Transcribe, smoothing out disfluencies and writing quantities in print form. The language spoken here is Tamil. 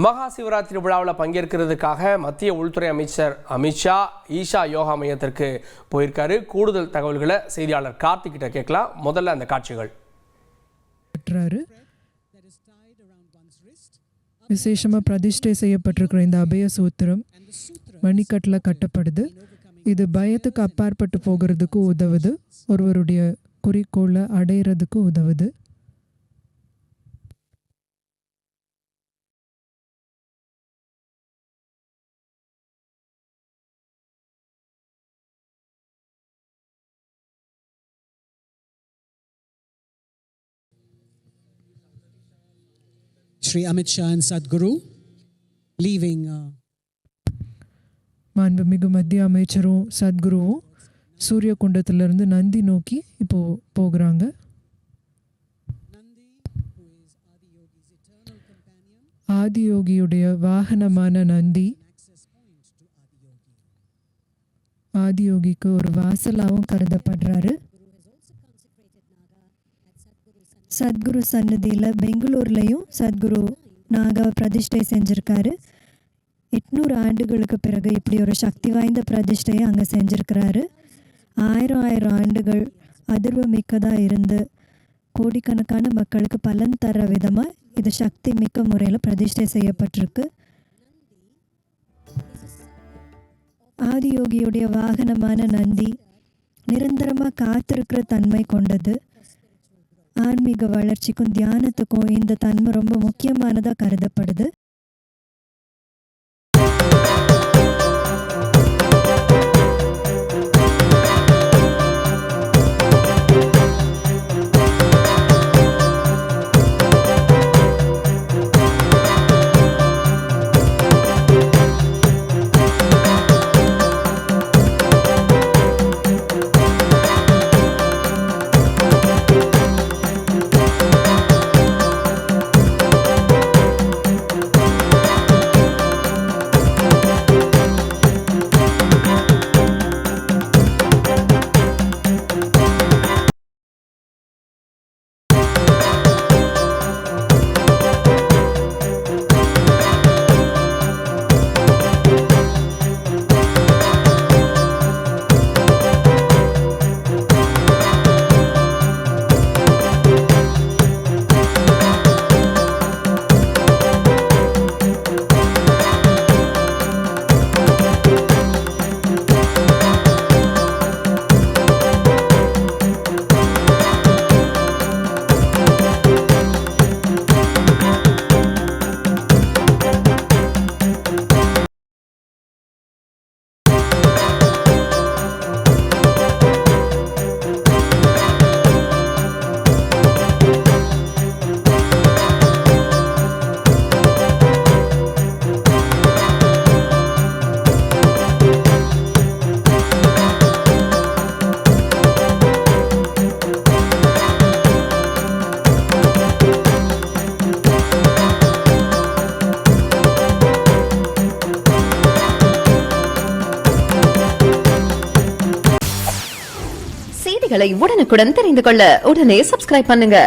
மகா சிவராத்திரி விழாவில் பங்கேற்கிறதுக்காக மத்திய உள்துறை அமைச்சர் அமித்ஷா ஈஷா யோகா மையத்திற்கு போயிருக்காரு. கூடுதல் தகவல்களை செய்தியாளர் கார்த்திக் கிட்ட கேட்கலாம். முதல்ல அந்த காட்சிகள். விசேஷமாக பிரதிஷ்டை செய்யப்பட்டிருக்கிற இந்த அபய சூத்திரம் மணிக்கட்டில் கட்டப்படுது. இது பயத்துக்கு அப்பாற்பட்டு போகிறதுக்கு உதவுது, ஒருவருடைய குறிக்கோளை அடையிறதுக்கு உதவுது. Shri Amit Shah and Sadhguru leaving மாண்புமிகு மத்திய அமைச்சரும் சத்குருவும் சூரிய குண்டத்திலிருந்து நந்தி நோக்கி இப்போ போகிறாங்க. ஆதியோகியுடைய வாகனமான நந்தி ஆதியோகிக்கு ஒரு வாசலாகவும் கருதப்படுறாரு. சத்குரு சன்னதியில் பெங்களூர்லையும் சத்குரு நாகாவை பிரதிஷ்டை செஞ்சுருக்காரு. 800 ஆண்டுகளுக்கு பிறகு இப்படி ஒரு சக்தி வாய்ந்த பிரதிஷ்டையை அங்கே செஞ்சுருக்கிறாரு. 1000 ஆண்டுகள் அதிர்வு மிக்கதாக இருந்து கோடிக்கணக்கான மக்களுக்கு பலன் தர விதமாக இது சக்தி மிக்க முறையில் பிரதிஷ்டை செய்யப்பட்டிருக்கு. ஆதியோகியுடைய வாகனமான நந்தி நிரந்தரமாக காத்திருக்கிற தன்மை கொண்டது. ஆன்மீக வளர்ச்சிக்கும் தியானத்துக்கும் இந்த தன்மை ரொம்ப முக்கியமானதாக கருதப்படுது. செய்திகளை உடனுக்குடன் தெரிந்து கொள்ள உடனே சப்ஸ்கிரைப் பண்ணுங்க.